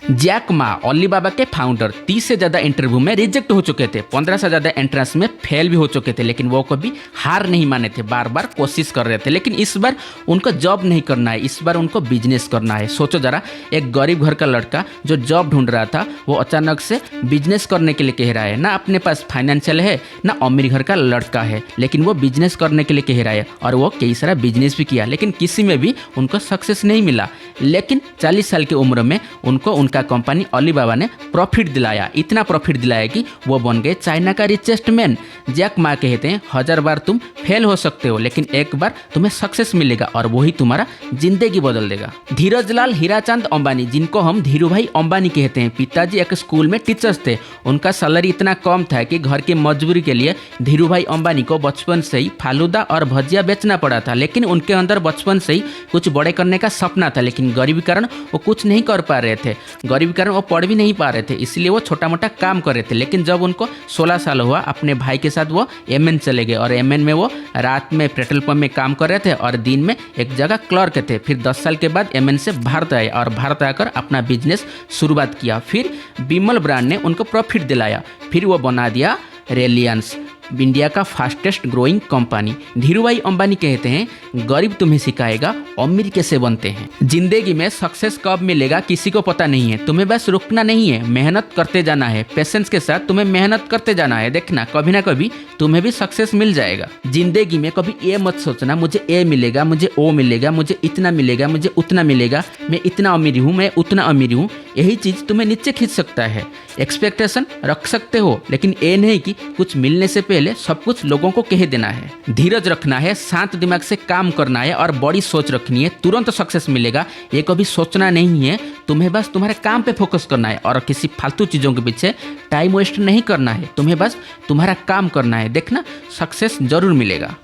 Jack Ma Alibaba के founder 30 से ज़्यादा इंटरव्यू में रिजेक्ट हो चुके थे, 15 से ज़्यादा एंट्रेंस में फेल भी हो चुके थे, लेकिन वो कभी हार नहीं माने थे, बार बार कोशिश कर रहे थे। लेकिन इस बार उनको जॉब नहीं करना है, इस बार उनको बिजनेस करना है। सोचो ज़रा, एक गरीब घर का लड़का जो जॉब ढूंढ रहा था वो अचानक से बिजनेस करने के लिए कह रहा है। ना अपने पास फाइनेंशियल है, ना अमीर घर का लड़का है, लेकिन वो बिजनेस करने के लिए कह रहा है और वो कई सारा बिजनेस भी किया, लेकिन किसी में भी उनको सक्सेस नहीं मिला। लेकिन 40 साल की उम्र में उनको उनका कंपनी अलीबाबा ने प्रॉफिट दिलाया, इतना प्रॉफिट दिलाया कि वो बन गए चाइना का रिचेस्ट मैन। जैक मा कहते हैं 1000 बार तुम फेल हो सकते हो, लेकिन एक बार तुम्हें सक्सेस मिलेगा और वही तुम्हारा जिंदगी बदल देगा। धीरज लाल हीराचंद अंबानी, जिनको हम धीरू भाई अंबानी कहते हैं, पिताजी एक स्कूल में टीचर्स थे। उनका सैलरी इतना कम था कि घर की मजबूरी के लिए धीरू भाई अंबानी को बचपन से ही फालूदा और भजिया बेचना पड़ा था। लेकिन उनके अंदर बचपन से ही कुछ बड़े करने का सपना था, लेकिन गरीबी कारण वो कुछ नहीं कर पा रहे थे, गरीबी कारण वो पढ़ भी नहीं पा रहे थे, इसलिए वो छोटा मोटा काम कर रहे थे। लेकिन जब उनको 16 साल हुआ, अपने भाई के साथ वो एमएन चले गए और एमएन में वो रात में पेट्रोल पंप में काम कर रहे थे और दिन में एक जगह क्लर्क थे। फिर 10 साल के बाद एमएन से भारत आए और भारत आकर अपना बिजनेस शुरुआत किया। फिर बिमल ब्रांड ने उनको प्रॉफिट दिलाया, फिर वो बना दिया रिलायंस, इंडिया का फास्टेस्ट ग्रोइंग कंपनी। धीरू भाई अंबानी कहते हैं गरीब तुम्हें सिखाएगा अमीर कैसे बनते हैं। जिंदगी में सक्सेस कब मिलेगा किसी को पता नहीं है, तुम्हें बस रुकना नहीं है, मेहनत करते जाना है, पेशेंस के साथ तुम्हें मेहनत करते जाना है। देखना कभी ना कभी तुम्हें भी सक्सेस मिल जाएगा। जिंदगी में कभी ये मत सोचना मुझे ये मिलेगा, मुझे वो मिलेगा, मुझे इतना मिलेगा, मुझे उतना मिलेगा, मैं इतना अमीर हूँ, मैं उतना अमीर हूँ। यही चीज़ तुम्हें नीचे खींच सकता है। एक्सपेक्टेशन रख सकते हो, लेकिन ये नहीं कि कुछ मिलने से पहले सब कुछ लोगों को कह देना है। धीरज रखना है, शांत दिमाग से काम करना है और बड़ी सोच रखनी है, तुरंत सक्सेस मिलेगा। ये कभी सोचना नहीं है, तुम्हें बस तुम्हारे काम पे फोकस करना है और किसी फालतू चीज़ों के पीछे टाइम वेस्ट नहीं करना है। तुम्हें बस तुम्हारा काम करना है, देखना सक्सेस जरूर मिलेगा।